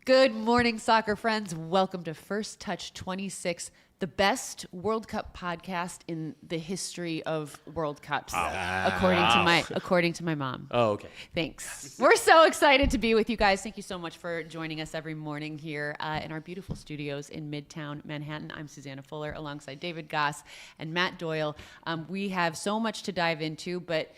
Good morning, soccer friends. Welcome to First Touch 26, the best World Cup podcast in the history of World Cups, according to my mom. Oh, okay. Thanks. We're so excited to be with you guys. Thank you so much for joining us every morning here in our beautiful studios in Midtown Manhattan. I'm Susannah Fuller alongside David Gass and Matt Doyle. We have so much to dive into, but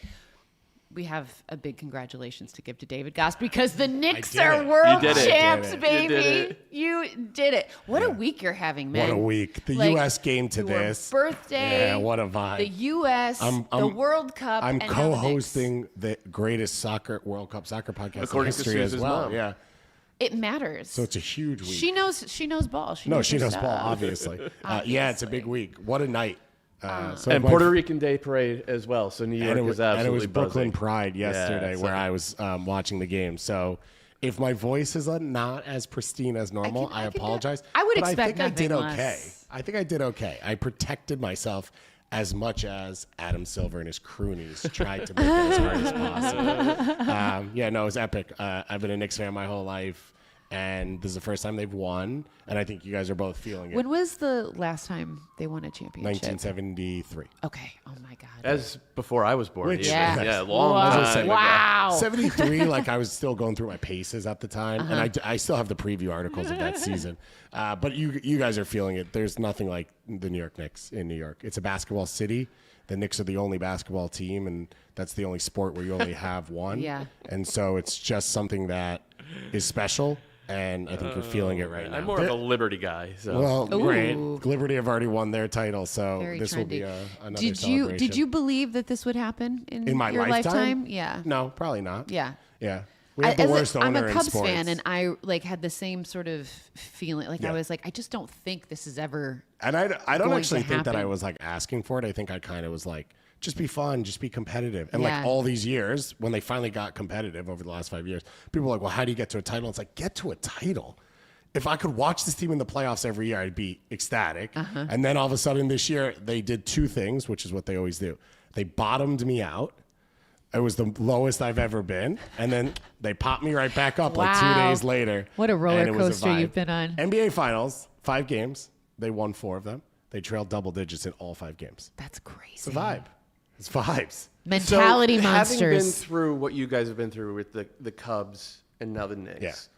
we have a big congratulations to give to David Gass because the Knicks are world champs, baby. You did it. What a week you're having, man. What a week. The U.S. game to this. Birthday. Yeah, what a vibe. The U.S., the World Cup. I'm and co-hosting the greatest World Cup soccer podcast according in history as well. Mom. Yeah. It matters. So it's a huge week. She knows ball. She knows ball, obviously. Yeah, it's a big week. What a night. And Puerto Rican Day Parade as well. So New York is absolutely and it was Brooklyn buzzing. Pride yesterday where I was watching the game. So if my voice is not as pristine as normal, I apologize. I would but expect I think I did nothing okay. less. I think I did okay. I protected myself as much as Adam Silver and his croonies tried to make it as hard as possible. It was epic. I've been a Knicks fan my whole life. And this is the first time they've won, and I think you guys are both feeling it. When was the last time they won a championship? 1973. Okay. Oh my God. As before I was born. Long time Wow. 73, like I was still going through my paces at the time, and I still have the preview articles of that season. But you guys are feeling it. There's nothing like the New York Knicks in New York. It's a basketball city. The Knicks are the only basketball team, and that's the only sport where you only have one. Yeah. And so it's just something that is special. And I think you're feeling it right now. I'm more of a Liberty guy. So. Well, great. Liberty have already won their title, so Very this trendy. will be another celebration. Did you believe that this would happen in my your lifetime? Yeah. No, probably not. Yeah. Yeah. We have the worst owner in sports. I'm a Cubs fan, and I had the same sort of feeling. I was like, I just don't think this is ever. And I don't actually think that I happen. was like asking for it. I think I kind of was like, just be fun, just be competitive. And like all these years, when they finally got competitive over the last 5 years, people were like, well, how do you get to a title? It's like, get to a title. If I could watch this team in the playoffs every year, I'd be ecstatic. And then all of a sudden this year, they did two things, which is what they always do. They bottomed me out. It was the lowest I've ever been. And then they popped me right back up like 2 days later. What a roller coaster you've been on. NBA Finals, 5 games. They won 4 of them. They trailed double digits in all 5 games. That's crazy. It's a vibe. It's vibes. Mentality monsters. Having been through what you guys have been through with the Cubs and now the Knicks,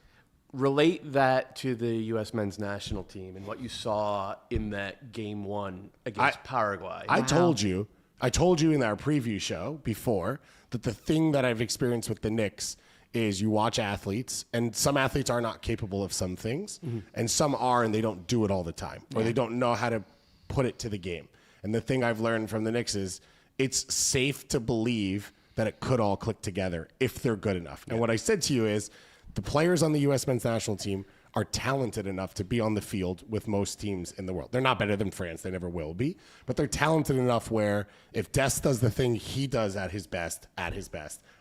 relate that to the U.S. men's national team and what you saw in that game 1 against Paraguay. I told you in our preview show before that the thing that I've experienced with the Knicks is you watch athletes, and some athletes are not capable of some things, and some are, and they don't do it all the time, or they don't know how to put it to the game. And the thing I've learned from the Knicks is it's safe to believe that it could all click together if they're good enough. And what I said to you is the players on the U.S. men's national team are talented enough to be on the field with most teams in the world. They're not better than France. They never will be. But they're talented enough where if Dest does the thing he does at his best,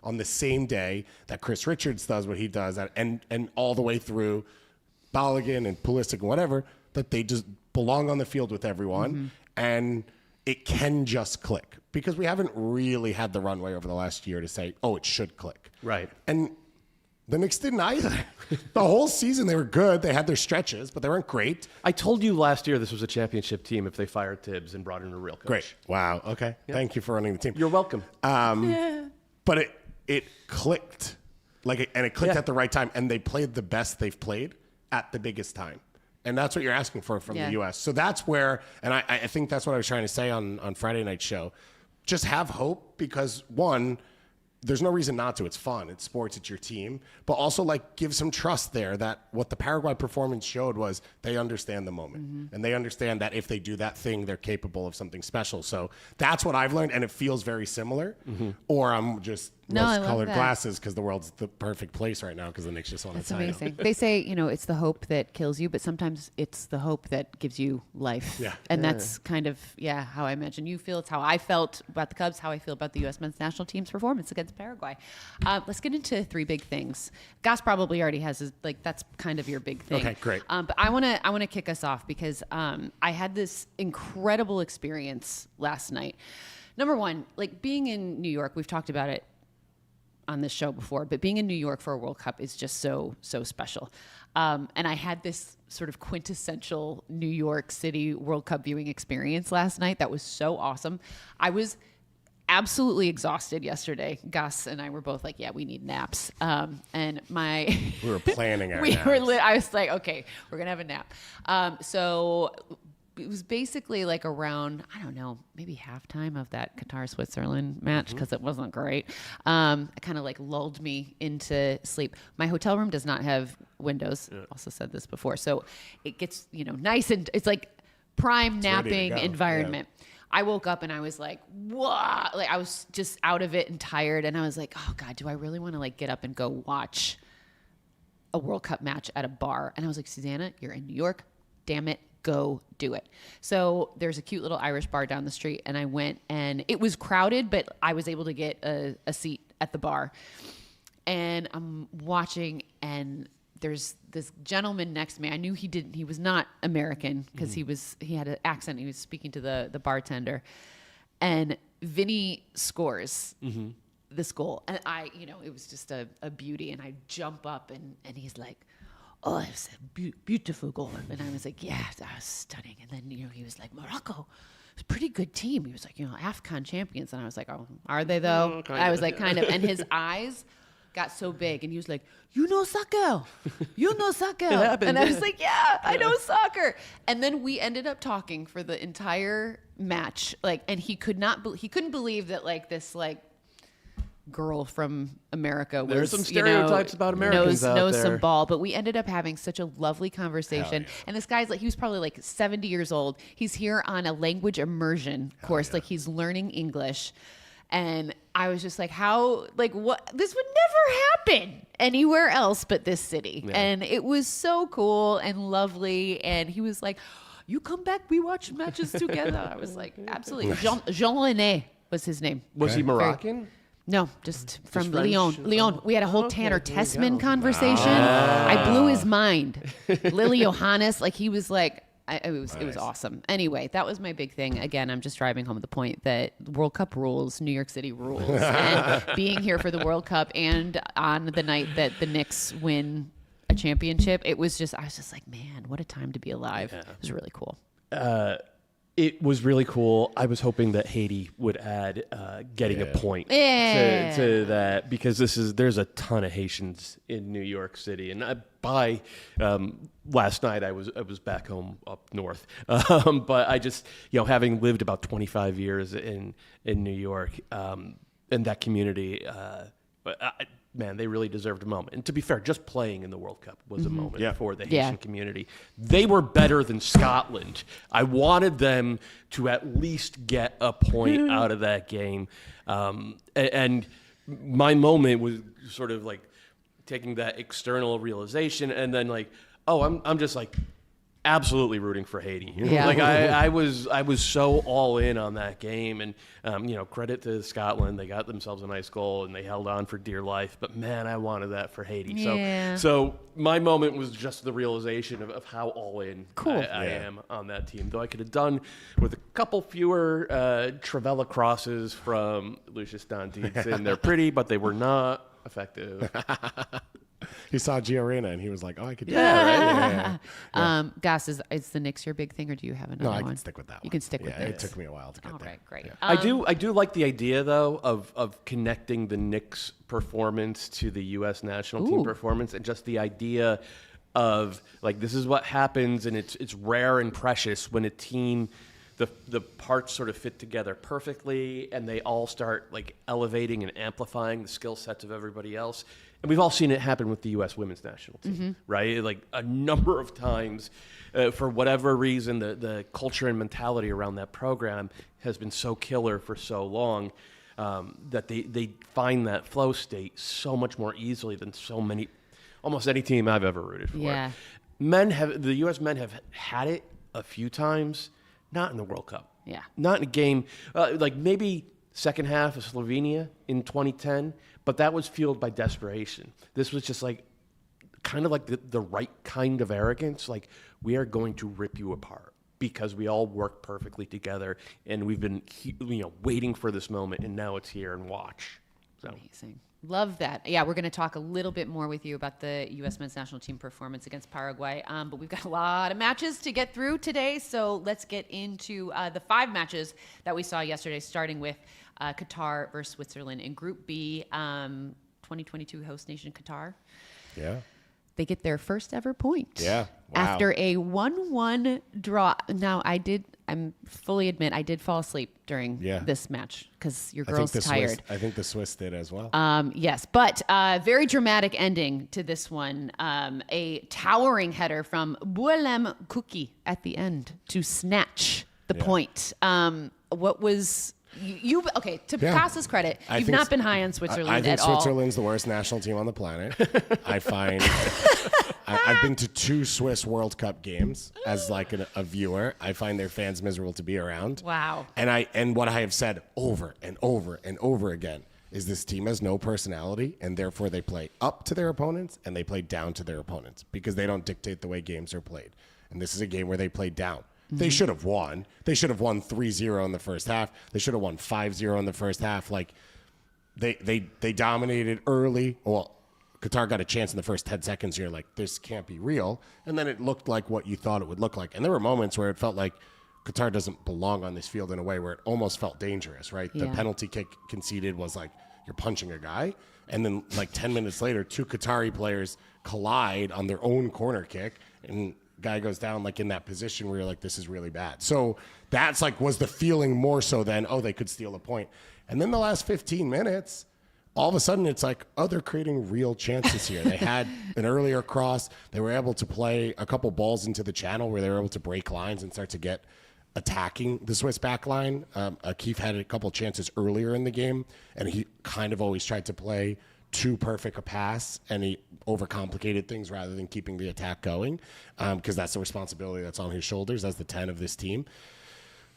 on the same day that Chris Richards does what he does, and all the way through Balogun and Pulisic and whatever, that they just belong on the field with everyone. And it can just click. Because we haven't really had the runway over the last year to say, oh, it should click. Right. And the Knicks didn't either. The whole season they were good. They had their stretches, but they weren't great. I told you last year this was a championship team if they fired Tibbs and brought in a real coach. Great. Wow. Okay. Yeah. Thank you for running the team. You're welcome. But it clicked. And it clicked at the right time. And they played the best they've played at the biggest time. And that's what you're asking for from the U.S. So that's where, and I think that's what I was trying to say on Friday night's show. Just have hope because, one, there's no reason not to. It's fun. It's sports. It's your team. But also, give some trust there that what the Paraguay performance showed was they understand the moment. And they understand that if they do that thing, they're capable of something special. So that's what I've learned, and it feels very similar. Or I'm just rose-colored glasses because the world's the perfect place right now because the Knicks just won a title. That's amazing. They say, it's the hope that kills you, but sometimes it's the hope that gives you life. Yeah. And that's kind of, how I imagine you feel. It's how I felt about the Cubs, how I feel about the U.S. men's national team's performance against Paraguay. Let's get into 3 big things. Goss probably already has his, that's kind of your big thing. Okay, great. But I want to kick us off because I had this incredible experience last night. Number one, being in New York, we've talked about it on this show before, but being in New York for a World Cup is just so special. And I had this sort of quintessential New York City World Cup viewing experience last night. That was so awesome. I was absolutely exhausted yesterday. Gus and I were both like, yeah, we need naps. And we were planning our naps. I was like, okay, we're going to have a nap. So it was basically like around, I don't know, maybe halftime of that Qatar-Switzerland match, because it wasn't great. It kind of like lulled me into sleep. My hotel room does not have windows. Yeah. Also said this before. So it gets, nice, and it's like prime napping environment. Yeah. I woke up and I was like, whoa, like I was just out of it and tired. And I was like, oh God, do I really want to like get up and go watch a World Cup match at a bar? And I was like, Susannah, you're in New York. Damn it. Go do it. So there's a cute little Irish bar down the street, and I went, and it was crowded, but I was able to get a seat at the bar. And I'm watching, and there's this gentleman next to me. I knew he was not American, because he had an accent. He was speaking to the bartender, and Vinny scores this goal. And it was just a beauty. And I jump up, and he's like, oh, it's a beautiful goal. And I was like, yeah, that was stunning. And then, he was like, Morocco, it's a pretty good team. He was like, AFCON champions. And I was like, oh, are they though? I was like, kind of. And his eyes got so big. And he was like, you know soccer. You know soccer. And I was like, yeah, I know soccer. And then we ended up talking for the entire match. And he couldn't believe that this girl from America was, there's some stereotypes about Americans knows some ball, but we ended up having such a lovely conversation. Yeah. And this guy's he was probably 70 years old. He's here on a language immersion course. Yeah. He's learning English. And I was just like, what? This would never happen anywhere else but this city. Yeah. And it was so cool and lovely. And he was like, you come back, we watch matches together. I was like, absolutely. Jean René was his name. Was he Moroccan? No, just from Lyon. We had a whole Tanner Tessman conversation. I blew his mind. Lily Johannes, he was like, it was awesome. Anyway, that was my big thing. Again, I'm just driving home the point that World Cup rules, New York City rules. And being here for the World Cup and on the night that the Knicks win a championship, I was just like, man, what a time to be alive. Yeah. It was really cool. It was really cool. I was hoping that Haiti would add getting a point to that, because there's a ton of Haitians in New York City, and by last night I was back home up north, but I just having lived about 25 years in New York, in that community. Man, they really deserved a moment. And to be fair, just playing in the World Cup was a moment for the Haitian community. They were better than Scotland. I wanted them to at least get a point out of that game. And my moment was sort of taking that external realization and then I'm just absolutely rooting for Haiti. Yeah. I was so all in on that game, and credit to Scotland. They got themselves a nice goal and they held on for dear life. But man, I wanted that for Haiti. Yeah. So my moment was just the realization of how all in I am on that team. Though I could have done with a couple fewer Travella crosses from Lucius Dantiz, and they're pretty, but they were not effective. He saw Giorena and he was like, "Oh, I could do that." Yeah. Gass, is the Knicks your big thing, or do you have another one? No, I can stick with that one. You can stick with it. It took me a while to get there. All right, great. Yeah. I do like the idea though of connecting the Knicks performance to the U.S. national team performance, and just the idea of this is what happens, and it's rare and precious when a team. The parts sort of fit together perfectly, and they all start elevating and amplifying the skill sets of everybody else. And we've all seen it happen with the U.S. women's national team, right? A number of times, for whatever reason, the culture and mentality around that program has been so killer for so long that they find that flow state so much more easily than almost any team I've ever rooted for. Yeah. The U.S. men have had it a few times. Not in the World Cup. Yeah. Not in a game, maybe second half of Slovenia in 2010, but that was fueled by desperation. This was just kind of the right kind of arrogance. We are going to rip you apart because we all work perfectly together, and we've been waiting for this moment, and now it's here, and watch. So. Amazing. Love that. Yeah, we're going to talk a little bit more with you about the U.S. men's national team performance against Paraguay. But we've got a lot of matches to get through today. So let's get into the 5 matches that we saw yesterday, starting with Qatar versus Switzerland in Group B, 2022 host nation Qatar. Yeah. They get their first ever point. Yeah. Wow. After a 1-1 draw. Now, I'm fully admit, I did fall asleep during this match because your girl's tired. I think the Swiss did as well. Yes, but very dramatic ending to this one. A towering header from Boualem Kouki at the end to snatch the point. What was... Okay, to Gass's credit, you've not been high on Switzerland I think at all. Switzerland's the worst national team on the planet. I find I've been to 2 Swiss World Cup games as like a viewer. I find their fans miserable to be around. Wow. And what I have said over and over and over again is this team has no personality, and therefore they play up to their opponents and they play down to their opponents because they don't dictate the way games are played. And this is a game where they play down. They should have won. They should have won 3-0 in the first half. They should have won 5-0 in the first half. Like they dominated early. Well, Qatar got a chance in the first 10 seconds. You're like, this can't be real. And then it looked like what you thought it would look like. And there were moments where it felt like Qatar doesn't belong on this field in a way where it almost felt dangerous, right? Yeah. The penalty kick conceded was like you're punching a guy. And then like 10 minutes later, 2 Qatari players collide on their own corner kick. And guy goes down like in that position where you're like, this is really bad. So that's like was the feeling more so than, oh, they could steal a point. And then the last 15 minutes, all of a sudden it's like, oh, they're creating real chances here. They had an earlier cross. They were able to play a couple balls into the channel where they were able to break lines and start to get attacking the Swiss back line. Keith had a couple chances earlier in the game, and he kind of always tried to play too perfect a pass, and he overcomplicated things rather than keeping the attack going, because that's the responsibility that's on his shoulders as the 10 of this team.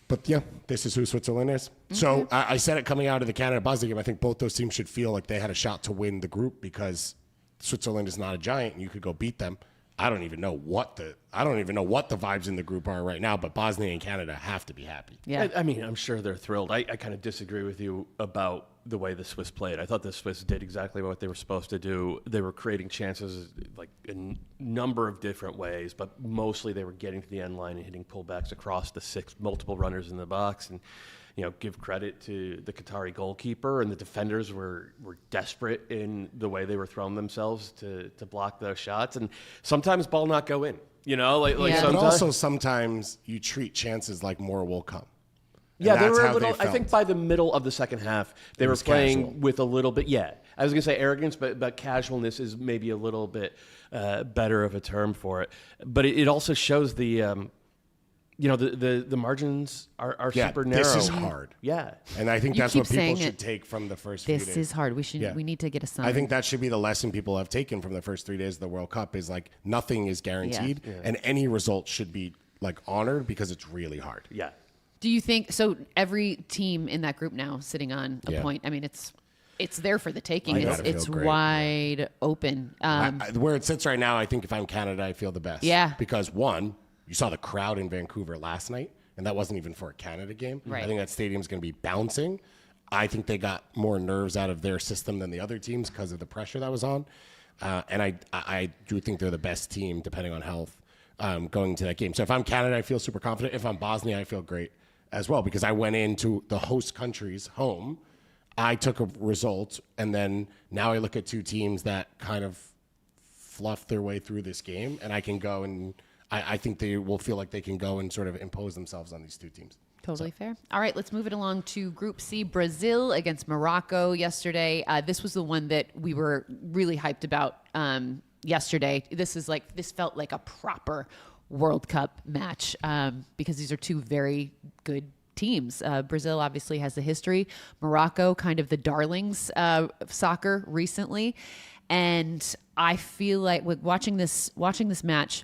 But yeah, this is who Switzerland is. Mm-hmm. So I said it coming out of the Canada-Bosnia game. I think both those teams should feel like they had a shot to win the group because Switzerland is not a giant, and you could go beat them. I don't even know what the vibes in the group are right now, but Bosnia and Canada have to be happy. Yeah, I mean, I'm sure they're thrilled. I kind of disagree with you about the way the Swiss played. I thought the Swiss did exactly what they were supposed to do. They were creating chances like in a number of different ways, but mostly they were getting to the end line and hitting pullbacks across the 6 multiple runners in the box. And give credit to the Qatari goalkeeper, and the defenders were desperate in the way they were throwing themselves to block those shots. And sometimes ball not go in, But also sometimes you treat chances like more will come. Yeah, they were a little. I think by the middle of the second half, they were playing casual. With a little bit. Yeah, I was gonna say arrogance, but casualness is maybe a little bit better of a term for it. But it also shows the. The margins are super narrow. This is hard. Yeah. And I think that's what people should take from the first few days. This is hard. We need to get a sign. I think that should be the lesson people have taken from the first 3 days of the World Cup is like nothing is guaranteed and any result should be like honored because it's really hard. Yeah. Do you think so? Every team in that group now sitting on a point. I mean, it's there for the taking. It's wide open. Where it sits right now, I think if I'm Canada, I feel the best. Yeah. Because one, you saw the crowd in Vancouver last night, and that wasn't even for a Canada game. Right. I think that stadium's going to be bouncing. I think they got more nerves out of their system than the other teams because of the pressure that was on. And I do think they're the best team, depending on health, going into that game. So if I'm Canada, I feel super confident. If I'm Bosnia, I feel great as well because I went into the host country's home. I took a result, and then now I look at 2 teams that kind of fluffed their way through this game, and I can go and I think they will feel like they can go and sort of impose themselves on these 2 teams. Totally fair. All right, let's move it along to Group C, Brazil against Morocco yesterday. This was the one that we were really hyped about yesterday. This felt like a proper World Cup match because these are 2 very good teams. Brazil obviously has the history. Morocco, kind of the darlings of soccer recently. And I feel like with watching this match,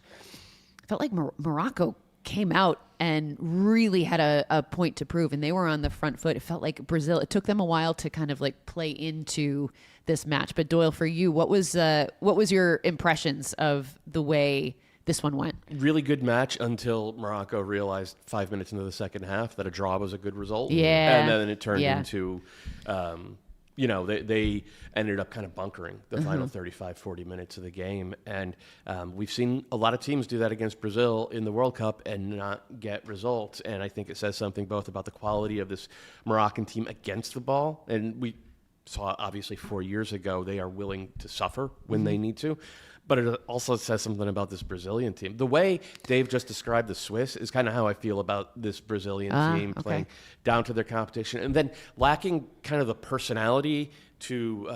felt like Morocco came out and really had a point to prove, and they were on the front foot. It felt like Brazil, it took them a while to kind of like play into this match. But Doyle, for you, what was your impressions of the way this one went? Really good match until Morocco realized 5 minutes into the second half that a draw was a good result. Yeah. And then it turned into they ended up kind of bunkering the final 35, 40 minutes of the game. And we've seen a lot of teams do that against Brazil in the World Cup and not get results. And I think it says something both about the quality of this Moroccan team against the ball. And we saw, obviously, 4 years ago, they are willing to suffer when they need to. But it also says something about this Brazilian team. The way Dave just described the Swiss is kind of how I feel about this Brazilian team playing down to their competition. And then lacking kind of the personality to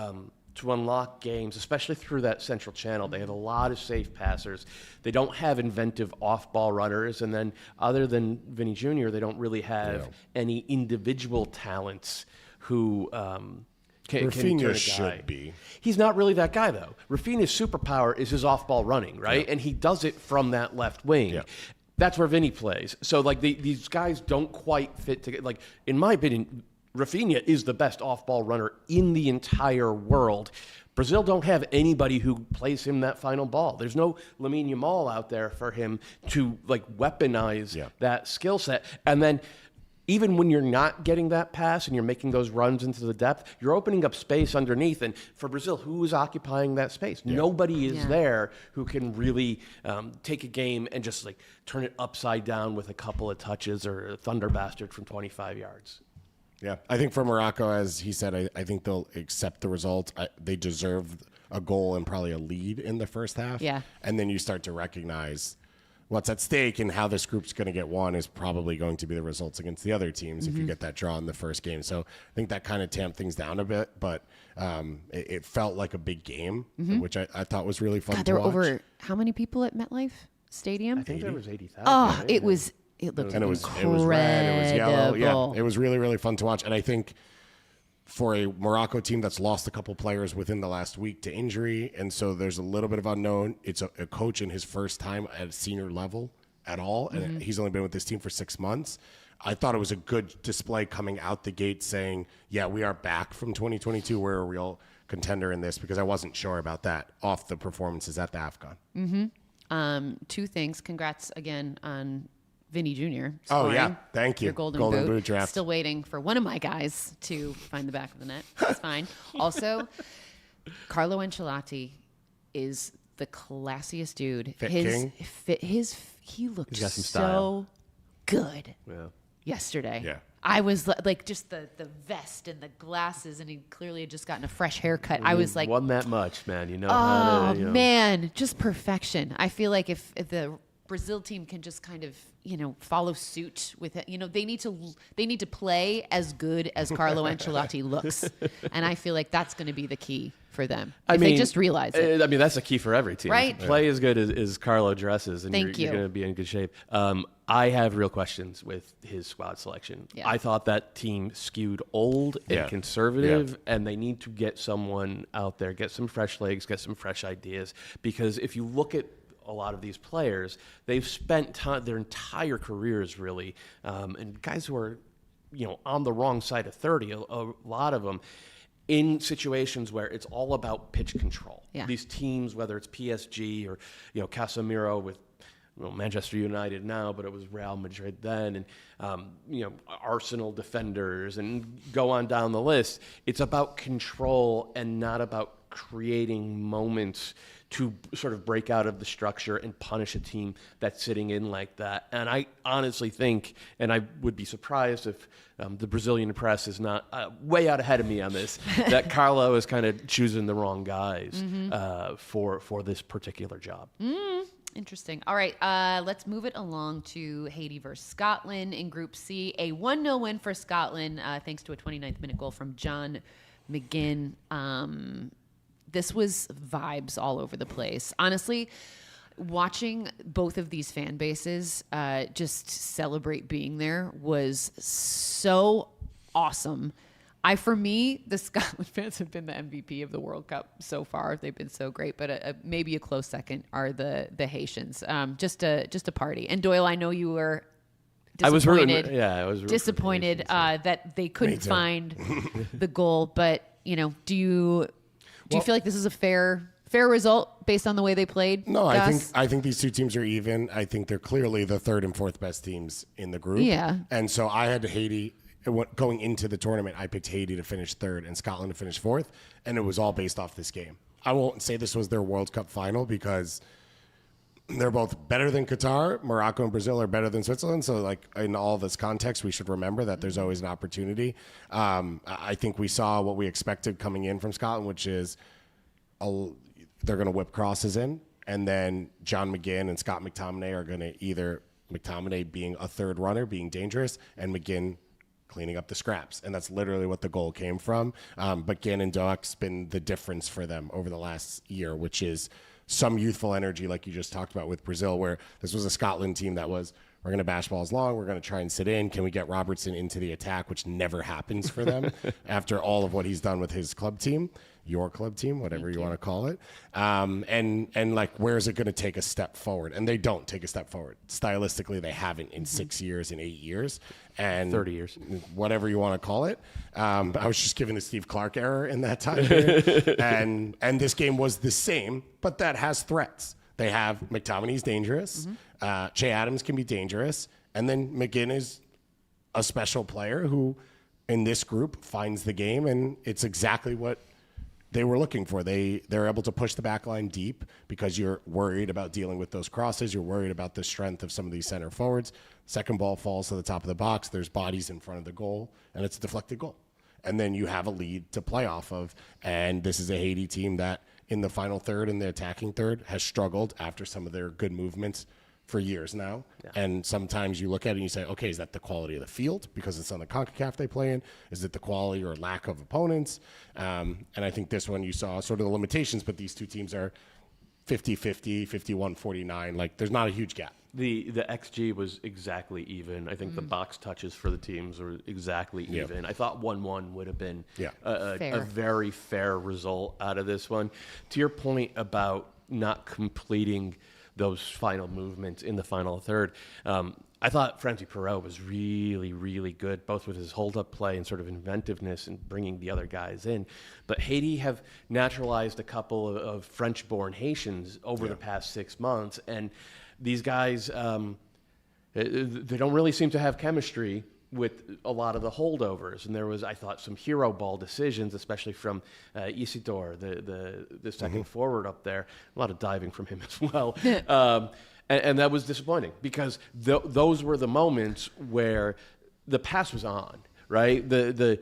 unlock games, especially through that central channel. They have a lot of safe passers. They don't have inventive off-ball runners. And then other than Vinny Jr., they don't really have any individual talents who Rafinha should be. He's not really that guy, though. Rafinha's superpower is his off-ball running, right? And he does it from that left wing. That's where Vinny plays. So, like, these guys don't quite fit together. Like, in my opinion, Rafinha is the best off-ball runner in the entire world. Brazil don't have anybody who plays him that final ball. There's no Lamine Yamal out there for him to, like, weaponize that skill set. And then even when you're not getting that pass and you're making those runs into the depth, you're opening up space underneath. And for Brazil, who is occupying that space? Nobody is there who can really take a game and just like turn it upside down with a couple of touches or a thunder bastard from 25 yards. Yeah, I think for Morocco, as he said, I think they'll accept the result. They deserve a goal and probably a lead in the first half. Yeah. And then you start to recognize what's at stake and how this group's going to get won is probably going to be the results against the other teams if you get that draw in the first game. So I think that kind of tamped things down a bit, but it felt like a big game, which I thought was really fun to watch. There were over how many people at MetLife Stadium? I think there was 80,000. Oh, it looked and incredible. it was red, it was yellow. Yeah, it was really, really fun to watch. And I think for a Morocco team that's lost a couple players within the last week to injury, and so there's a little bit of unknown. It's a coach in his first time at a senior level at all, and he's only been with this team for 6 months. I thought it was a good display coming out the gate saying, yeah, we are back from 2022. We're a real contender in this, because I wasn't sure about that off the performances at the AFCON. Two things. Congrats again on Vinny Jr. Oh, yeah. Thank you. Your golden boot draft. Still waiting for one of my guys to find the back of the net. That's fine. Also, Carlo Ancelotti is the classiest dude. He looked so good yesterday. Yeah. I was like, just the vest and the glasses, and he clearly had just gotten a fresh haircut. I was like, won that much, man. How to, man, just perfection. I feel like if the Brazil team can just kind of, follow suit with it. They need to play as good as Carlo Ancelotti looks. And I feel like that's going to be the key for them. They just realize it. I mean, that's the key for every team. Right? Play as good as Carlo dresses, and you're going to be in good shape. I have real questions with his squad selection. Yeah. I thought that team skewed old and conservative, and they need to get someone out there, get some fresh legs, get some fresh ideas. Because if you look at a lot of these players, they've spent their entire careers really, and guys who are, on the wrong side of 30, a lot of them, in situations where it's all about pitch control. Yeah. These teams, whether it's PSG or Casemiro with Manchester United now, but it was Real Madrid then, and Arsenal defenders, and go on down the list. It's about control and not about creating moments to sort of break out of the structure and punish a team that's sitting in like that. And I honestly think, and I would be surprised if the Brazilian press is not way out ahead of me on this, that Carlo is kind of choosing the wrong guys for this particular job. Interesting. All right, let's move it along to Haiti versus Scotland in Group C. A 1-0 win for Scotland, thanks to a 29th minute goal from John McGinn. This was vibes all over the place. Honestly, watching both of these fan bases just celebrate being there was so awesome. For me, the Scotland fans have been the MVP of the World Cup so far. They've been so great, but maybe a close second are the Haitians. Just a party. And Doyle, I know you were disappointed. I was disappointed that they couldn't find the goal. But do you feel like this is a fair result based on the way they played? No, I think these two teams are even. I think they're clearly the third and fourth best teams in the group. Yeah. And so I had Haiti going into the tournament, I picked Haiti to finish third and Scotland to finish fourth, and it was all based off this game. I won't say this was their World Cup final because they're both better than Qatar. Morocco and Brazil are better than Switzerland. So, like, in all this context, we should remember that there's always an opportunity. I think we saw what we expected coming in from Scotland, which is they're going to whip crosses in, and then John McGinn and Scott McTominay are going to either McTominay being a third runner, being dangerous, and McGinn cleaning up the scraps. And that's literally what the goal came from. But Ginn and Doak's been the difference for them over the last year, which is some youthful energy like you just talked about with Brazil, where this was a Scotland team that was, we're going to bash balls long, we're going to try and sit in. Can we get Robertson into the attack, which never happens for them after all of what he's done with his club team, your club team, whatever you want to call it. And like, where is it going to take a step forward? And they don't take a step forward. Stylistically, they haven't in 6 years, in 8 years. And 30 years. Whatever you want to call it. I was just giving the Steve Clark era in that time period. and this game was the same, but that has threats. They have McTominay's dangerous. Che Adams can be dangerous. And then McGinn is a special player who, in this group, finds the game. And it's exactly what they were looking for. They're able to push the back line deep because you're worried about dealing with those crosses. You're worried about the strength of some of these center forwards. Second ball falls to the top of the box. There's bodies in front of the goal, and it's a deflected goal. And then you have a lead to play off of. And this is a Haiti team that, in the final third and the attacking third, has struggled after some of their good movements for years now. Yeah. And sometimes you look at it and you say, okay, is that the quality of the field because it's on the CONCACAF they play in? Is it the quality or lack of opponents? And I think this one you saw sort of the limitations, but these two teams are 50-50, 51-49. Like, there's not a huge gap. The XG was exactly even. I think the box touches for the teams were exactly even. I thought 1-1 would have been a very fair result out of this one. To your point about not completing those final movements in the final third, I thought Francis Perrault was really, really good, both with his hold-up play and sort of inventiveness and bringing the other guys in. But Haiti have naturalized a couple of French-born Haitians over the past 6 months, and these guys, they don't really seem to have chemistry with a lot of the holdovers. And there was, I thought, some hero ball decisions, especially from Isidore, the second forward up there. A lot of diving from him as well. And that was disappointing because those were the moments where the pass was on, right? The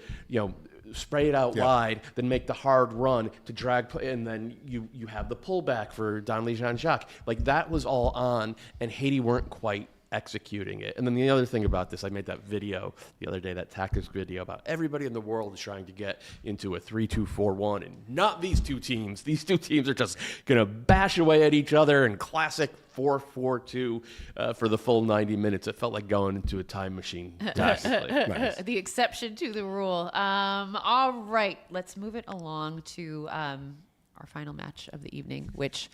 spray it out wide, then make the hard run to drag, and then you have the pullback for Donley Jean-Jacques. Like, that was all on, and Haiti weren't quite executing it. And then the other thing about this, I made that video the other day, that tactics video about everybody in the world is trying to get into a 3-2-4-1, and not these two teams. These two teams are just going to bash away at each other in classic 4-4-2 for the full 90 minutes. It felt like going into a time machine. Nice. The exception to the rule. All right, let's move it along to our final match of the evening, which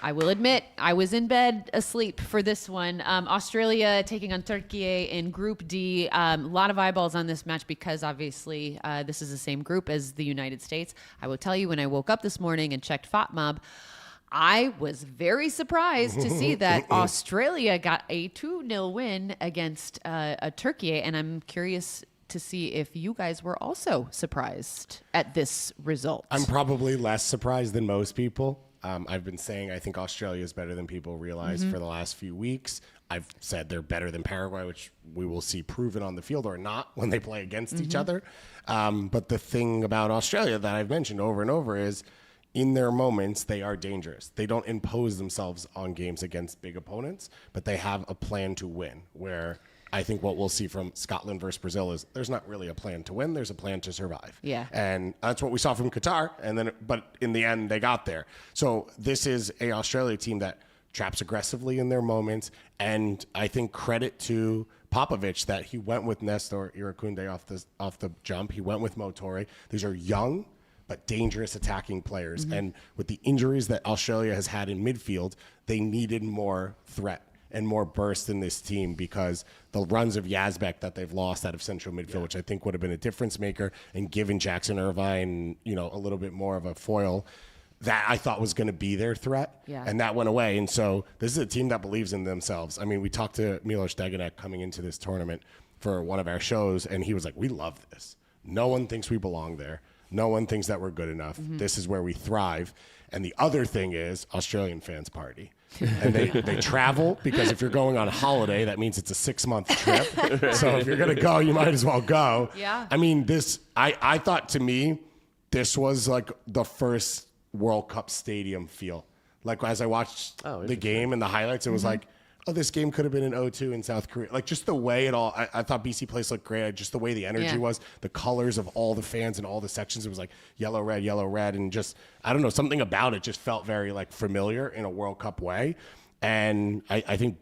I will admit, I was in bed asleep for this one. Australia taking on Turkiye in Group D. A lot of eyeballs on this match because obviously this is the same group as the United States. I will tell you, when I woke up this morning and checked FOTMob, I was very surprised to see that Australia got a 2-0 win against Turkiye, and I'm curious to see if you guys were also surprised at this result. I'm probably less surprised than most people. I've been saying I think Australia is better than people realize for the last few weeks. I've said they're better than Paraguay, which we will see proven on the field or not when they play against each other. But the thing about Australia that I've mentioned over and over is in their moments, they are dangerous. They don't impose themselves on games against big opponents, but they have a plan to win, where I think what we'll see from Scotland versus Brazil is there's not really a plan to win. There's a plan to survive. Yeah. And that's what we saw from Qatar. But in the end, they got there. So this is a Australia team that traps aggressively in their moments. And I think credit to Popovich that he went with Nestory Irankunda off the jump. He went with Motori. These are young but dangerous attacking players. And with the injuries that Australia has had in midfield, they needed more threat and more burst in this team because the runs of Yazbek that they've lost out of central midfield, which I think would have been a difference maker, and given Jackson Irvine, a little bit more of a foil, that I thought was going to be their threat. Yeah. And that went away. And so this is a team that believes in themselves. I mean, we talked to Milos Degenek coming into this tournament. for one of our shows, and he was like, we love this. No one thinks we belong there. No one thinks that we're good enough. This is where we thrive. And the other thing is Australian fans party. And they travel, because if you're going on holiday, that means it's a 6-month trip. So if you're going to go, you might as well go. Yeah. I mean, I thought, to me, this was like the first World Cup stadium feel. Like, as I watched the game and the highlights, it was like, oh, this game could have been in O2 in South Korea. Like, just the way it all, I thought BC Place looked great. Just the way the energy was, the colors of all the fans and all the sections. It was like yellow, red. And just, I don't know, something about it just felt very like familiar in a World Cup way. And I think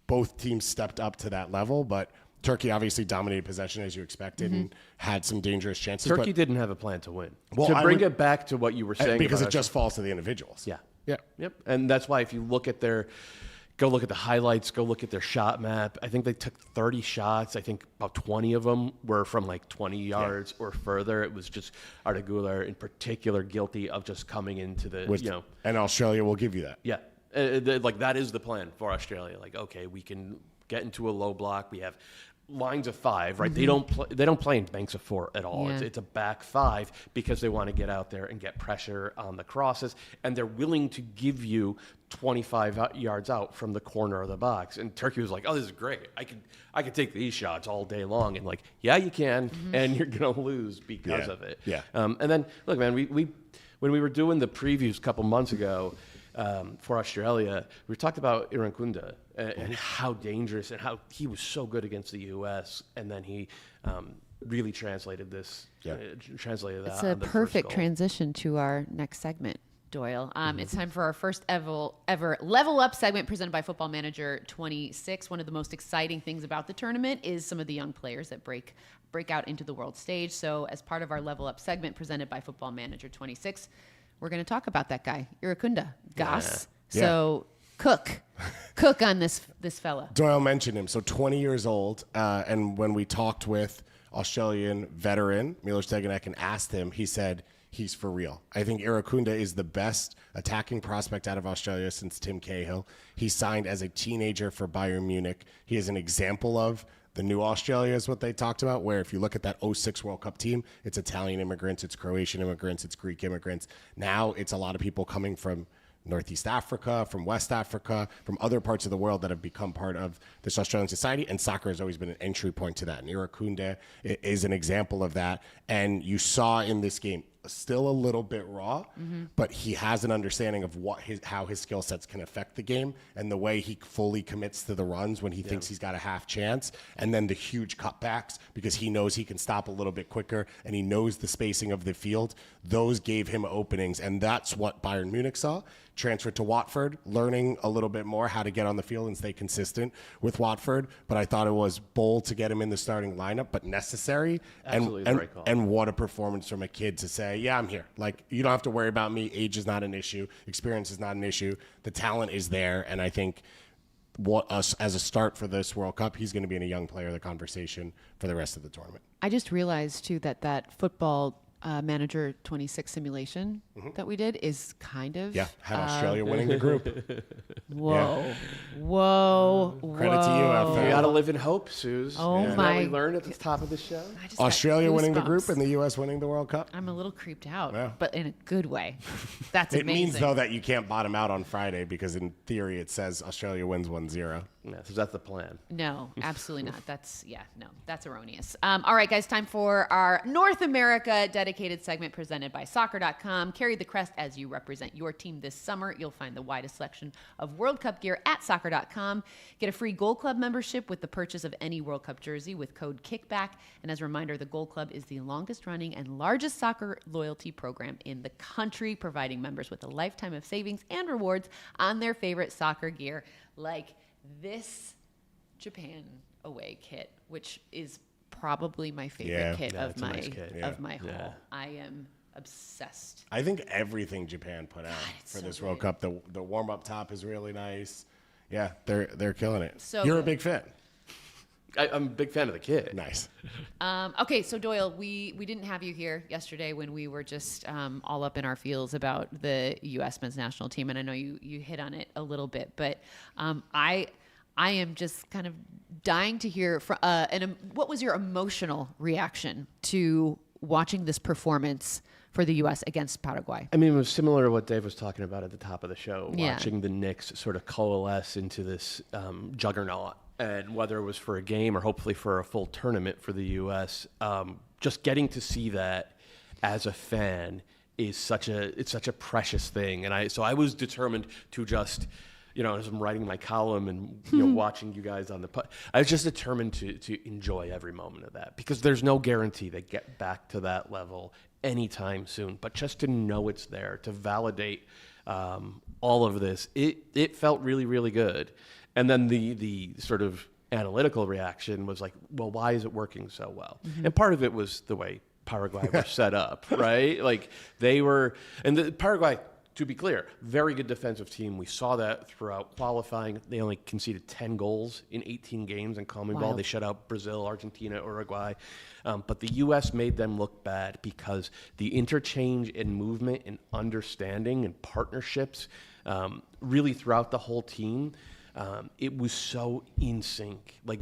both teams stepped up to that level, but Turkey obviously dominated possession as you expected and had some dangerous chances. Turkey didn't have a plan to win. Well, to bring it back to what you were saying. Because about it just falls to the individuals. Yeah. Yeah. Yep. And that's why if you look at go look at the highlights, go look at their shot map. I think they took 30 shots. I think about 20 of them were from like 20 yards or further. It was just Irankunda in particular guilty of just coming into the, And Australia will give you that. Yeah. Like that is the plan for Australia. Like, okay, we can get into a low block. We have lines of 5, right? They don't play in banks of 4 at all. Yeah. It's a back 5 because they want to get out there and get pressure on the crosses, and they're willing to give you 25 yards out from the corner of the box. And Turkey was like, "Oh, this is great. I could take these shots all day long." And like, yeah, you can, and you're gonna lose because of it. Yeah. And then look, man, we when we were doing the previews a couple months ago. For Australia, we talked about Irankunda and how dangerous and how he was so good against the U.S. And then he really translated this. Translated that. It's a perfect transition to our next segment, Doyle. It's time for our first ever Level Up segment presented by Football Manager 26. One of the most exciting things about the tournament is some of the young players that break out into the world stage. So as part of our Level Up segment presented by Football Manager 26, we're going to talk about that guy, Irankunda, Gass. Yeah. So cook on this fella. Doyle mentioned him. So 20 years old. And when we talked with Australian veteran Milos Degenek and asked him, he said he's for real. I think Irankunda is the best attacking prospect out of Australia since Tim Cahill. He signed as a teenager for Bayern Munich. He is an example of the new Australia is what they talked about, where if you look at that 06 World Cup team, it's Italian immigrants, it's Croatian immigrants, it's Greek immigrants. Now it's a lot of people coming from Northeast Africa, from West Africa, from other parts of the world that have become part of this Australian society, and soccer has always been an entry point to that. And Irankunda is an example of that. And you saw in this game, still a little bit raw, but he has an understanding of how his skill sets can affect the game, and the way he fully commits to the runs when he thinks he's got a half chance, and then the huge cutbacks because he knows he can stop a little bit quicker and he knows the spacing of the field. Those gave him openings, and that's what Bayern Munich saw. Transferred to Watford, learning a little bit more how to get on the field and stay consistent with Watford. But I thought it was bold to get him in the starting lineup, but necessary. Absolutely the right call. And what a performance from a kid to say, yeah, I'm here. Like, you don't have to worry about me. Age is not an issue. Experience is not an issue. The talent is there. And I think as a start for this World Cup, he's going to be in a young player of the conversation for the rest of the tournament. I just realized, too, that Football Manager 26 simulation that we did is kind of... Yeah, had Australia winning the group. Whoa. Yeah. Whoa. Credit to you out there. You got to live in hope, Suze. Oh, Isn't my... that what we learned at the top of the show? I just got Australia winning the goosebumps. group and the U.S. winning the World Cup. I'm a little creeped out, Yeah. but in a good way. That's It amazing. means, though, that you can't bottom out on Friday because in theory it says Australia wins 1-0. Yeah, so that's the plan. No, absolutely not. That's erroneous. All right, guys, time for our North America dedicated segment presented by Soccer.com. Carry the crest as you represent your team this summer. You'll find the widest selection of World Cup gear at Soccer.com. Get a free Gold Club membership with the purchase of any World Cup jersey with code KICKBACK. And as a reminder, the Gold Club is the longest running and largest soccer loyalty program in the country, providing members with a lifetime of savings and rewards on their favorite soccer gear, like this Japan away kit, which is probably my favorite kit of my nice kit. haul. I am obsessed. I think everything Japan put out for so this World great. Cup, the warm-up top is really nice. Yeah, they're killing it. So You're a good. big fan. I'm a big fan of the kid. Nice. Okay, so Doyle, we didn't have you here yesterday when we were just all up in our feels about the U.S. men's national team, and I know you hit on it a little bit, but I I am just kind of dying to hear from, what was your emotional reaction to watching this performance for the U.S. against Paraguay? I mean, it was similar to what Dave was talking about at the top of the show, Yeah. watching the Knicks sort of coalesce into this juggernaut. And whether it was for a game or hopefully for a full tournament for the U.S., just getting to see that as a fan is such a precious thing. And I was determined to just, as I'm writing my column and watching you guys on I was just determined to enjoy every moment of that, because there's no guarantee they get back to that level anytime soon. But just to know it's there, to validate all of this, it felt really, really good. And then the sort of analytical reaction was like, well, why is it working so well? Mm-hmm. And part of it was the way Paraguay were set up, right? Like Paraguay, to be clear, very good defensive team. We saw that throughout qualifying. They only conceded 10 goals in 18 games in CONMEBOL. They shut out Brazil, Argentina, Uruguay. But the U.S. made them look bad because the interchange and movement and understanding and partnerships really throughout the whole team, it was so in sync. Like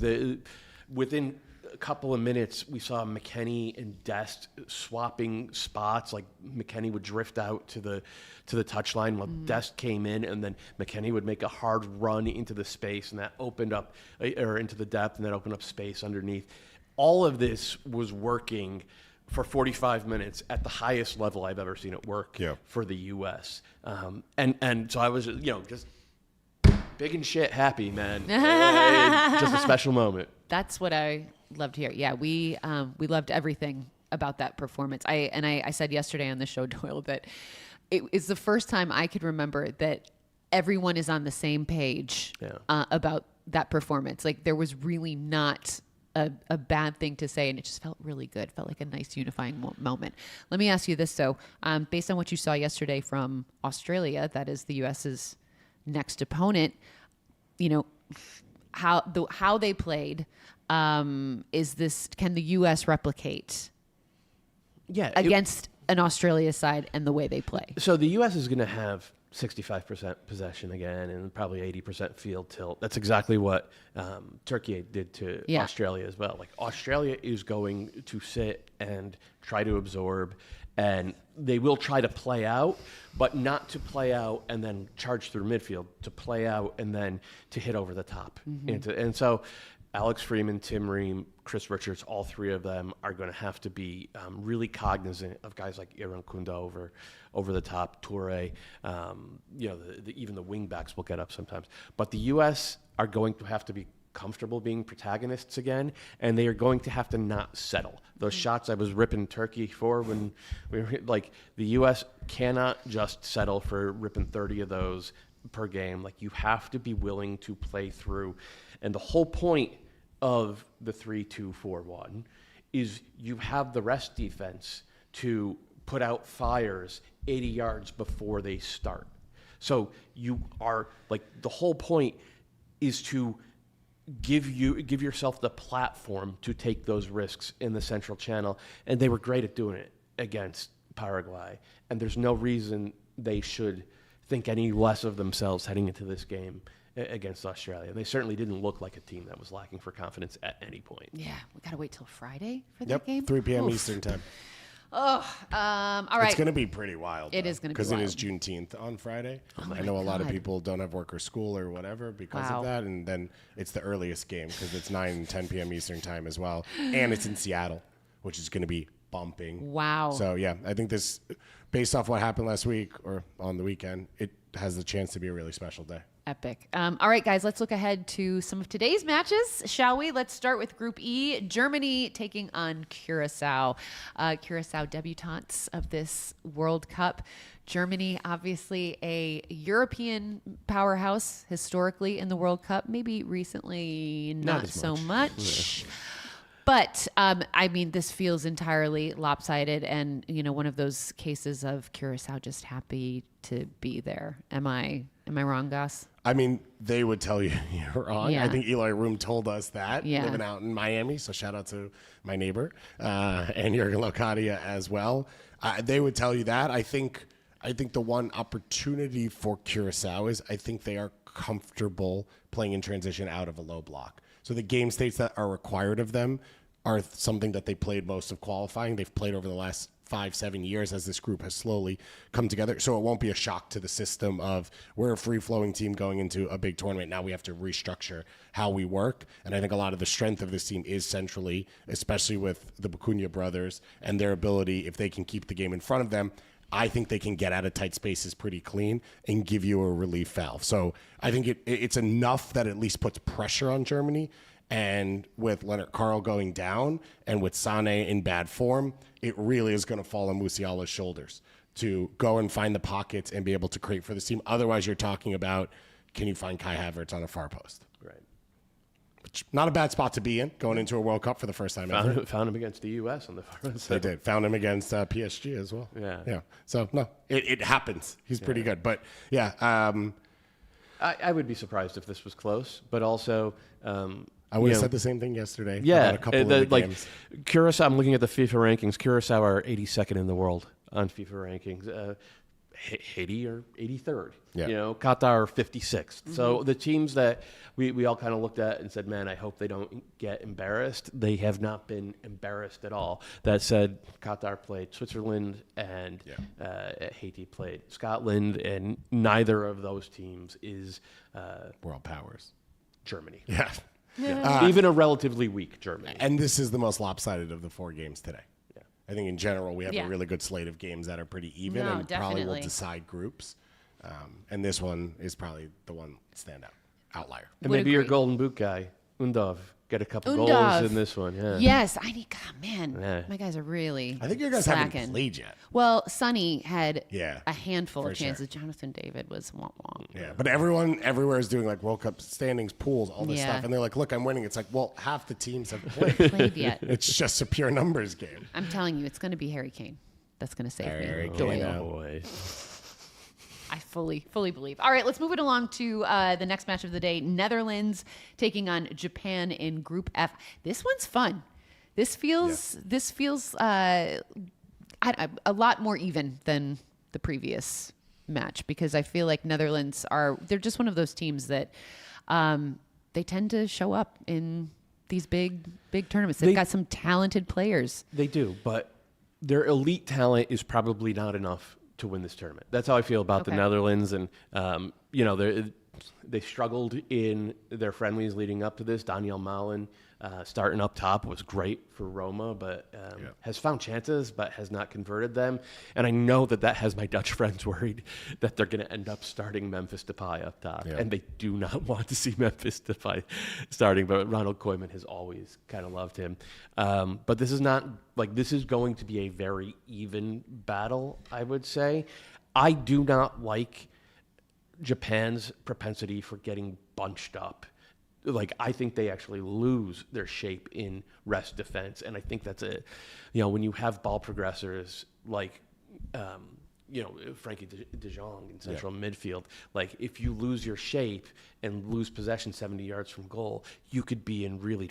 within a couple of minutes, we saw McKennie and Dest swapping spots. Like McKennie would drift out to the touchline while Dest came in, and then McKennie would make a hard run into the space, and that opened up, or into the depth, and that opened up space underneath. All of this was working for 45 minutes at the highest level I've ever seen it work for the U.S. And so I was, just big and shit happy, man. Just a special moment. That's what I loved to hear. Yeah, we loved everything about that performance. I said yesterday on the show, Doyle, that it is the first time I could remember that everyone is on the same page about that performance. Like there was really not a bad thing to say, and it just felt really good. Felt like a nice unifying moment. Let me ask you this, though. Based on what you saw yesterday from Australia, that is the U.S.'s next opponent, how they played, can the U.S. replicate against an Australia side and the way they play? So the U.S. is going to have 65% possession again and probably 80% field tilt. That's exactly what Turkiye did to Australia as well. Like Australia is going to sit and try to absorb, and they will try to play out, but not to play out and then charge through midfield, to play out and then to hit over the top. Mm-hmm. And so Alex Freeman, Tim Ream, Chris Richards, all three of them are going to have to be really cognizant of guys like Irankunda over the top, Toure. Even the wing backs will get up sometimes. But the U.S. are going to have to be comfortable being protagonists again, and they are going to have to not settle. Those shots I was ripping Turkey for when we were like, the U.S. cannot just settle for ripping 30 of those per game. Like, you have to be willing to play through. And the whole point of the 3-2-4-1 is you have the rest defense to put out fires 80 yards before they start. So you are like, the whole point is to give yourself the platform to take those risks in the Central Channel, and they were great at doing it against Paraguay. And there's no reason they should think any less of themselves heading into this game against Australia. They certainly didn't look like a team that was lacking for confidence at any point. Yeah, we got to wait till Friday for that game. 3 p.m. Eastern time. All right. It's going to be pretty wild. It is going to be because wild. it is Juneteenth on Friday. Oh I know a lot of people don't have work or school or whatever because of that, and then it's the earliest game because it's 9-10 p.m. Eastern time as well, and it's in Seattle, which is going to be bumping. Wow. So yeah, I think this, based off what happened last week or on the weekend, it has the chance to be a really special day. Epic. All right, guys, let's look ahead to some of today's matches, shall we? Let's start with Group E, Germany taking on Curaçao. Curaçao debutantes of this World Cup. Germany, obviously a European powerhouse historically in the World Cup. Maybe recently not so much. Yeah. But, this feels entirely lopsided and, one of those cases of Curaçao just happy to be there. Am I wrong, Gass? They would tell you you're wrong. Yeah. I think Eli Room told us that, living out in Miami. So shout out to my neighbor and Jurgen Locadia as well. They would tell you that. I think the one opportunity for Curaçao is I think they are comfortable playing in transition out of a low block. So the game states that are required of them are something that they played most of qualifying. They've played over the last 5-7 years as this group has slowly come together. So it won't be a shock to the system of we're a free-flowing team going into a big tournament. Now we have to restructure how we work. And I think a lot of the strength of this team is centrally, especially with the Bacuna brothers and their ability, if they can keep the game in front of them, I think they can get out of tight spaces pretty clean and give you a relief valve. So I think it's enough that at least puts pressure on Germany. And with Leonard Carl going down and with Sané in bad form, it really is going to fall on Musiala's shoulders to go and find the pockets and be able to create for this team. Otherwise, you're talking about, can you find Kai Havertz on a far post? Right. Which, not a bad spot to be in, going into a World Cup for the first time ever. Found him against the U.S. on the far post. They did. Found him against PSG as well. Yeah. So, no, it happens. He's pretty good. But, yeah. I would be surprised if this was close, but also... I would have said the same thing yesterday. Yeah, about a couple of the games. Curaçao. I'm looking at the FIFA rankings. Curaçao are 82nd in the world on FIFA rankings. Haiti are 83rd. Yeah. Qatar 56th. So the teams that we all kind of looked at and said, man, I hope they don't get embarrassed. They have not been embarrassed at all. That said, Qatar played Switzerland and Haiti played Scotland, and neither of those teams is World powers. Germany. Yeah. Even a relatively weak Germany. And this is the most lopsided of the 4 games today. Yeah. I think in general we have Yeah. a really good slate of games that are pretty even No, and probably will definitely. decide groups. And this one is probably the one standout outlier. And Would maybe your agree. golden boot guy, Undov, get a couple Undov. goals in this one. Yeah. Yes, I need. God, man, Yeah. my guys are really. I think you guys slacking. haven't played yet. Well, Sonny had Yeah, a handful for of sure. chances. Jonathan David was womp womp. Yeah, but everyone everywhere is doing like World Cup standings, pools, all this Yeah. stuff, and they're like, "Look, I'm winning." It's like, well, half the teams have played. Played yet? It's just a pure numbers game. I'm telling you, it's going to be Harry Kane. That's going to save Harry me. Kane. Doyle. Yeah. Boy. I fully believe. All right, let's move it along to the next match of the day. Netherlands taking on Japan in Group F. This one's fun. This feels a lot more even than the previous match, because I feel like Netherlands they're just one of those teams that they tend to show up in these big tournaments. They've got some talented players. They do, but their elite talent is probably not enough to win this tournament. That's how I feel about the Okay. Netherlands. And, they struggled in their friendlies leading up to this. Daniel Merlin starting up top was great for Roma, but has found chances but has not converted them. And I know that has my Dutch friends worried that they're going to end up starting Memphis Depay up top. Yeah. And they do not want to see Memphis Depay starting, but Ronald Koeman has always kind of loved him. But this is not, this is going to be a very even battle, I would say. I do not like Japan's propensity for getting bunched up. I think they actually lose their shape in rest defense. And I think that's when you have ball progressors like, Frankie de Jong in central midfield, if you lose your shape and lose possession 70 yards from goal, you could be in really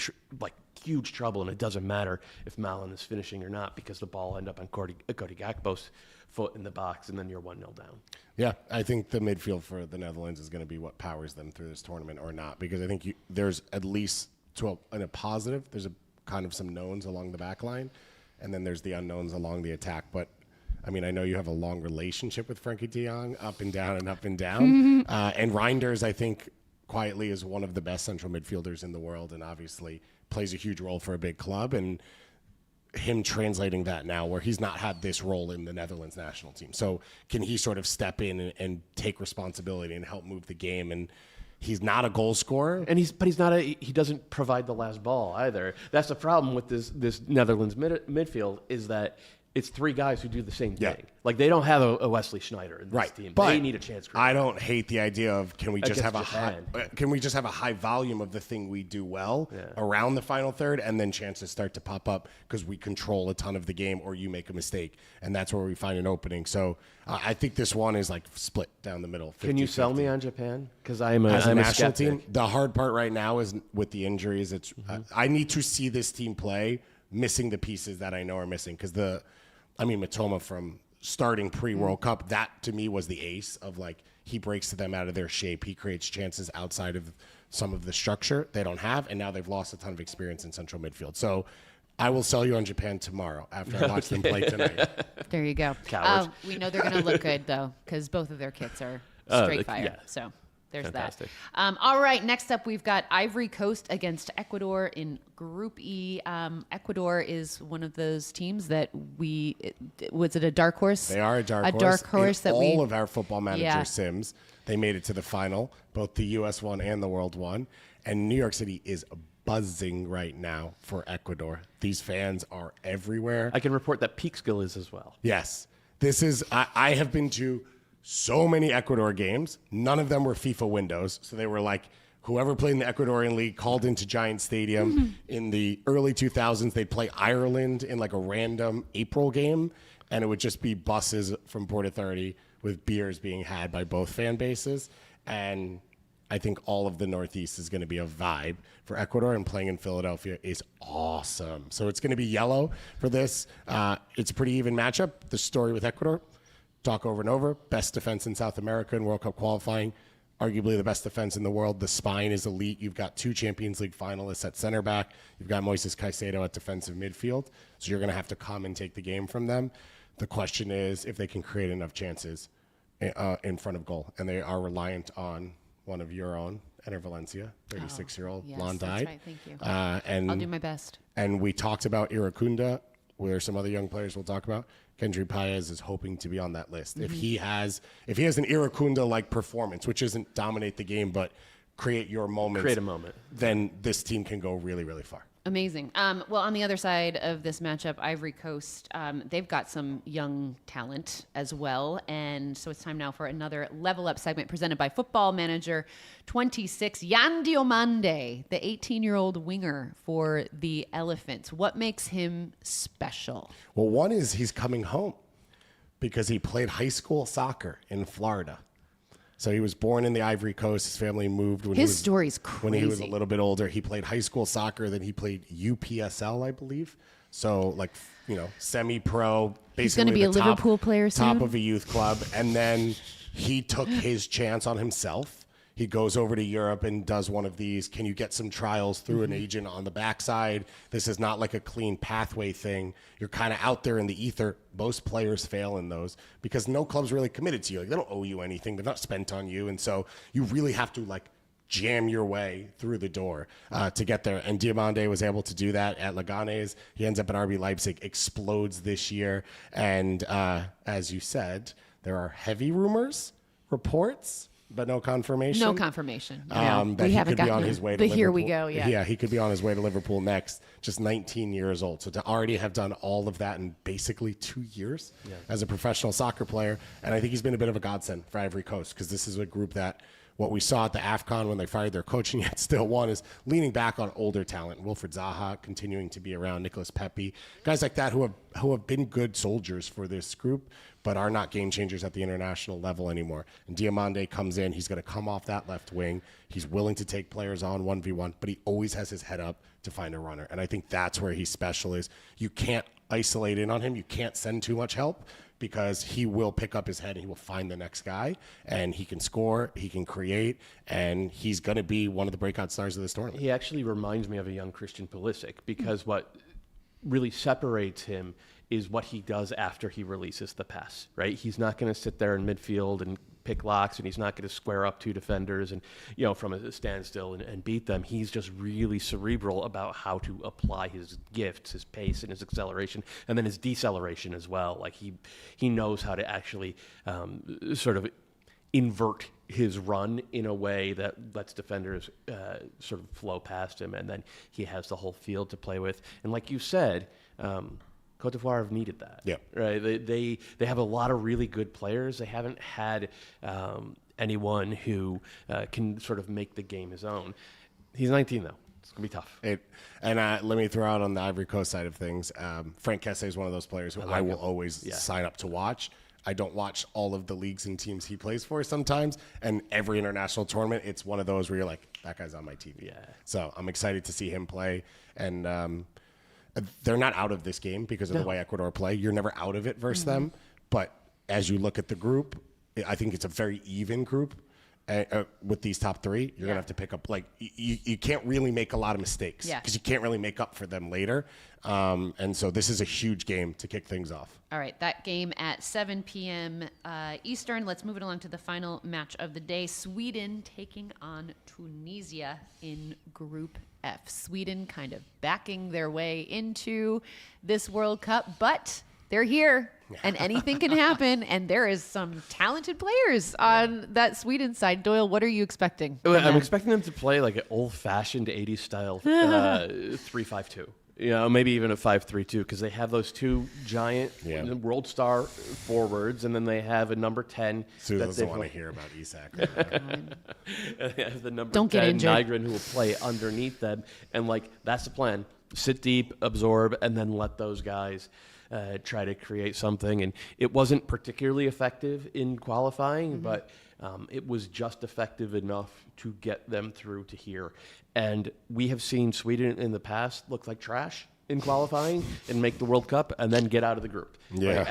huge trouble. And it doesn't matter if Malin is finishing or not, because the ball will end up on Cody Gakpo's foot in the box, and then you're 1-0 down. Yeah, I think the midfield for the Netherlands is going to be what powers them through this tournament or not, because I think there's at least in a positive, there's a kind of some knowns along the back line, and then there's the unknowns along the attack. But I mean, I know you have a long relationship with Frankie de Jong, up and down and up and down. And Reinders, I think, quietly is one of the best central midfielders in the world, and obviously plays a huge role for a big club. And him translating that now, where he's not had this role in the Netherlands national team. So can he sort of step in and take responsibility and help move the game? And he's not a goal scorer, And he doesn't provide the last ball either. That's the problem with this Netherlands midfield, is that it's 3 guys who do the same Yeah. thing. They don't have a Wesley Schneider in this team. But they need a chance creator. I don't hate the idea of can we just have Against a high volume of the thing we do well around the final third, and then chances start to pop up because we control a ton of the game, or you make a mistake, and that's where we find an opening. So I think this one is split down the middle. 50, Can you sell 50. me on Japan? Because I'm a national skeptic. team? The hard part right now is with the injuries. It's I need to see this team play, missing the pieces that I know are missing, because Matoma from starting pre-World Cup, that to me was the ace of like, he breaks them out of their shape. He creates chances outside of some of the structure they don't have, and now they've lost a ton of experience in central midfield. So I will sell you on Japan tomorrow after I watch them play tonight. There you go. Cowards. We know they're going to look good, though, because both of their kits are straight fire. Yeah. So there's Fantastic. that. All right, next up, we've got Ivory Coast against Ecuador in Group E. Ecuador is one of those teams that was it a dark horse? They are a dark horse. A dark horse in that all of our Football Manager Yeah. sims. They made it to the final, both the U.S. one and the World one. And New York City is buzzing right now for Ecuador. These fans are everywhere. I can report that Peekskill is as well. Yes. This is, I have been to so many Ecuador games. None of them were FIFA windows. So they were like, whoever played in the Ecuadorian League called into Giant Stadium. In the early 2000s, they'd play Ireland in like a random April game. And it would just be buses from Port Authority with beers being had by both fan bases. And I think all of the Northeast is going to be a vibe for Ecuador, and playing in Philadelphia is awesome. So it's going to be yellow for this. It's a pretty even matchup. The story with Ecuador, talk over and over, best defense in South America in World Cup qualifying, arguably the best defense in the world. The spine is elite. You've got 2 Champions League finalists at center back. You've got Moises Caicedo at defensive midfield. So you're going to have to come and take the game from them. The question is if they can create enough chances in front of goal. And they are reliant on one of your own, Eder Valencia, 36-year-old, yes, blonde that's dyed. right, thank you. And I'll do my best. And we talked about Irankunda, where some other young players we'll talk about. Kendry Paez is hoping to be on that list. If he has an Irankunda-like performance, which isn't dominate the game, but create your moments, Create a moment. then this team can go really, really far. Amazing. Well, on the other side of this matchup, Ivory Coast, they've got some young talent as well. And so it's time now for another Level Up segment presented by Football Manager 26, Yan Diomande, the 18-year-old winger for the Elephants. What makes him special? Well, one is he's coming home because he played high school soccer in Florida. So he was born in the Ivory Coast. His family moved when His story's crazy. When he was a little bit older. He played high school soccer. Then he played UPSL, I believe. So like, semi-pro. He's going to be a Liverpool player soon. Top of a youth club. And then he took his chance on himself. He goes over to Europe and does one of these. Can you get some trials through an agent on the backside? This is not like a clean pathway thing. You're kind of out there in the ether. Most players fail in those because no club's really committed to you. Like, they don't owe you anything. They're not spent on you. And so you really have to jam your way through the door to get there. And Diomande was able to do that at Leganes. He ends up at RB Leipzig, explodes this year. And as you said, there are heavy rumors, reports, but no confirmation. No confirmation. That we he haven't could be gotten on his way to Liverpool. Here we go, yeah. Yeah, he could be on his way to Liverpool next, just 19 years old. So to already have done all of that in basically 2 years as a professional soccer player, and I think he's been a bit of a godsend for Ivory Coast because this is a group that what we saw at the AFCON when they fired their coach and yet still won is leaning back on older talent. Wilfred Zaha continuing to be around, Nicolas Pepe, guys like that who have been good soldiers for this group, but are not game changers at the international level anymore. And Diomande comes in. He's going to come off that left wing. He's willing to take players on 1v1, but he always has his head up to find a runner. And I think that's where he's special is you can't isolate in on him. You can't send too much help because he will pick up his head and he will find the next guy. And he can score, he can create, and he's going to be one of the breakout stars of this tournament. He actually reminds me of a young Christian Pulisic because what really separates him is what he does after he releases the pass, right? He's not going to sit there in midfield and pick locks, and he's not going to square up 2 defenders and, from a standstill and beat them. He's just really cerebral about how to apply his gifts, his pace and his acceleration, and then his deceleration as well. Like he knows how to actually sort of invert his run in a way that lets defenders sort of flow past him, and then he has the whole field to play with. And like you said, Cote d'Ivoire have needed that. Yeah. Right. They have a lot of really good players. They haven't had anyone who can sort of make the game his own. He's 19 though. It's gonna be tough. Let me throw out on the Ivory Coast side of things. Frank Kesse is one of those players who I will always sign up to watch. I don't watch all of the leagues and teams he plays for sometimes, and every international tournament, it's one of those where you're like, that guy's on my TV. Yeah. So I'm excited to see him play, and they're not out of this game because of the way Ecuador play. You're never out of it versus them, But as you look at the group, I think it's a very even group. With these top three, you're gonna have to pick up you can't really make a lot of mistakes because you can't really make up for them later. And so this is a huge game to kick things off. All right, that game at 7 p.m. Eastern. Let's move it along to the final match of the day. Sweden taking on Tunisia in Group F. Sweden kind of backing their way into this World Cup, but they're here. And anything can happen, and there is some talented players on that Sweden side. Doyle, what are you expecting? I'm expecting them to play like an old-fashioned 80s style 3-5-2. Maybe even a 5-3-2, because they have those two giant world star forwards, and then they have a number 10. Sue doesn't want to hear about Isak. They have the number Don't 10 get Nygren who will play underneath them, and that's the plan. Sit deep, absorb, and then let those guys try to create something. And it wasn't particularly effective in qualifying, but it was just effective enough to get them through to here. And we have seen Sweden in the past look like trash in qualifying and make the World Cup and then get out of the group. Yeah.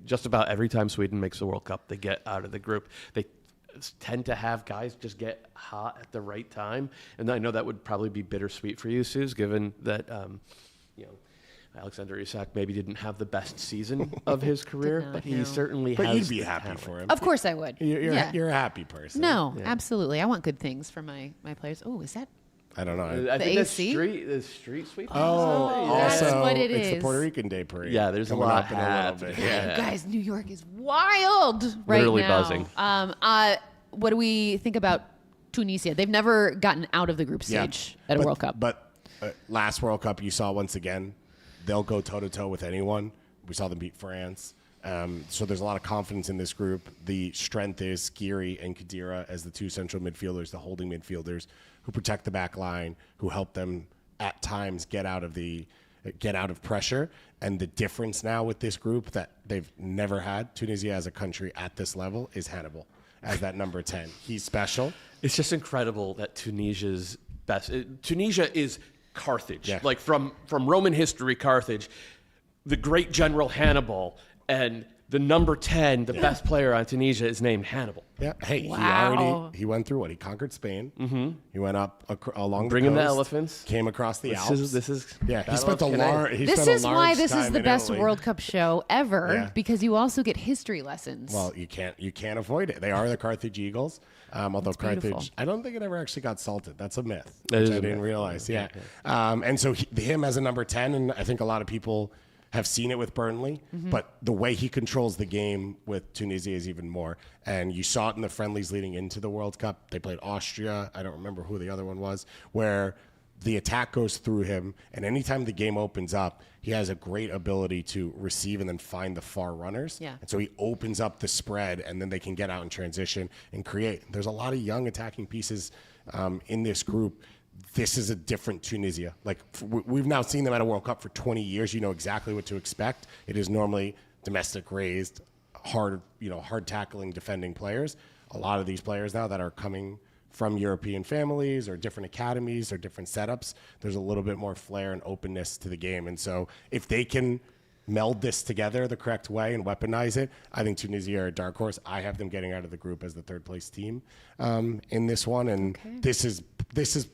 Just about every time Sweden makes the World Cup, they get out of the group. They tend to have guys just get hot at the right time. And I know that would probably be bittersweet for you, Suze, given that, Alexander Isak maybe didn't have the best season of his career, but he certainly has. But you'd be happy for him. Of course I would. You're a happy person. No, absolutely. I want good things for my players. Oh, is that? I don't know. I think that's AC? the street sweep. That's also, what it it's is. the Puerto Rican Day Parade. Yeah, there's a coming lot up in a little happening. bit. Yeah. Guys, New York is wild right Literally now. buzzing. What do we think about Tunisia? They've never gotten out of the group stage at a World Cup. But last World Cup, you saw once again, they'll go toe-to-toe with anyone. We saw them beat France. So there's a lot of confidence in this group. The strength is Skiri and Khedira as the two central midfielders, the holding midfielders, who protect the back line, who help them at times get out of pressure. And the difference now with this group that they've never had, Tunisia as a country at this level, is Hannibal as that number 10. He's special. It's just incredible that Tunisia is Carthage. Yeah. Like from Roman history, Carthage, the great general Hannibal, and the number 10, the best player on Tunisia, is named Hannibal. Yeah. Hey, Wow. he went through what? He conquered Spain. Mm-hmm. He went up along Bringing the the coast. elephants. Came across the Alps. This is He spent a large. This is why this is time the in best Italy. World Cup show ever, Yeah. because you also get history lessons. Well, you can't avoid it. They are the Carthage Eagles. Although beautiful. Carthage, I don't think it ever actually got salted. That's a myth, That which is I a didn't myth. realize. Yeah. And so him as a number 10, and I think a lot of people have seen it with Burnley, but the way he controls the game with Tunisia is even more. And you saw it in the friendlies leading into the World Cup. They played Austria. I don't remember who the other one was, where the attack goes through him, and anytime the game opens up, he has a great ability to receive and then find the far runners. Yeah. And so he opens up the spread, and then they can get out in transition and create. There's a lot of young attacking pieces in this group. This is a different Tunisia. Like, we've now seen them at a World Cup for 20 years. You know exactly what to expect. It is normally domestic raised, hard tackling, defending players. A lot of these players now that are coming from European families or different academies or different setups, there's a little bit more flair and openness to the game. And so if they can meld this together the correct way and weaponize it, I think Tunisia are a dark horse. I have them getting out of the group as the third place team in this one. And this is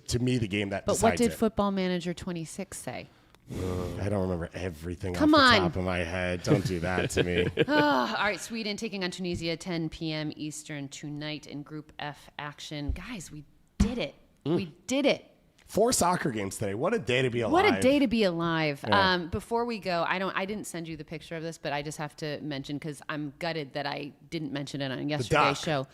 to me the game that but decides what did it. Football Manager 26 say? I don't remember everything Come off on. the top of my head. Don't do that to me. All right, Sweden taking on Tunisia, 10 p.m. Eastern tonight in Group F action. Guys, we did it. We did it. 4 soccer games today. What a day to be alive. What a day to be alive. Yeah. Before we go, I didn't send you the picture of this, but I just have to mention, because I'm gutted that I didn't mention it on yesterday's duck. show.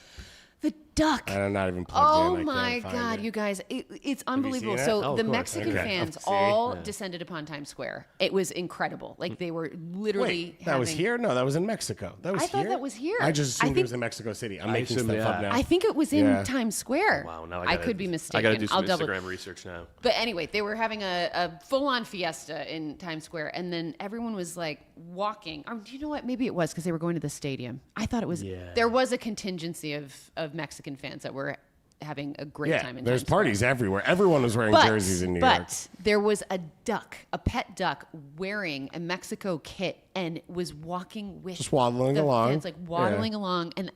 The duck. I'm not even plugged in. Oh I my can't find God, it. you guys. It's unbelievable. seen it? So Oh, of the course. Mexican Okay. fans See? all descended upon Times Square. It was incredible. Like, they were literally Wait, that was having- here? No, that was in Mexico. That was I here? thought that was here. I just I assumed it think- was in Mexico City. I'm I making assume, stuff up yeah. now. I think it was in Yeah. Times Square. Wow, now I could be mistaken. I got to do some I'll double. Instagram research now. But anyway, they were having a full-on fiesta in Times Square, and then everyone was like walking. Or, do you know what? Maybe it was because they were going to the stadium. I thought it was. Yeah. There was a contingency of Mexican fans that were having a great time in there's Times Square. parties everywhere. Everyone was wearing jerseys in New York. But there was a duck, a pet duck, wearing a Mexico kit and was walking with Just waddling along. fans, like waddling along. And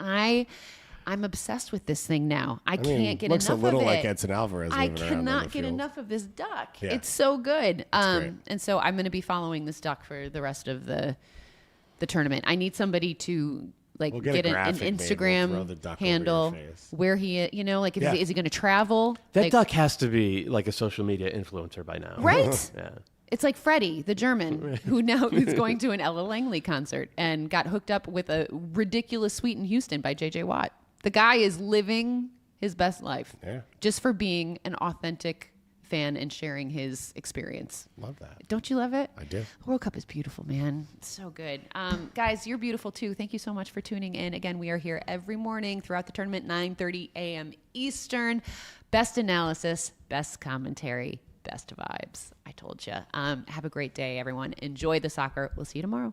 I'm obsessed with this thing now. I can't get looks enough of it. Looks a little like Edson Alvarez. I moving around on cannot the get field. enough of this duck. Yeah. It's so good. great. And so I'm going to be following this duck for the rest of the tournament. I need somebody to We'll get an graphic made. We'll throw Instagram the duck handle over your face. where he, like, Yeah. is he going to travel? That Like, duck has to be like a social media influencer by now. right? Yeah. It's like Freddie, the German, who now is going to an Ella Langley concert and got hooked up with a ridiculous suite in Houston by J.J. Watt. The guy is living his best life just for being an authentic fan and sharing his experience. Love that. Don't you love it? I do. The World Cup is beautiful, man. It's so good. Guys, you're beautiful too. Thank you so much for tuning in. Again, we are here every morning throughout the tournament, 9:30 a.m. Eastern. Best analysis, best commentary, best vibes. I told you. Have a great day, everyone. Enjoy the soccer. We'll see you tomorrow.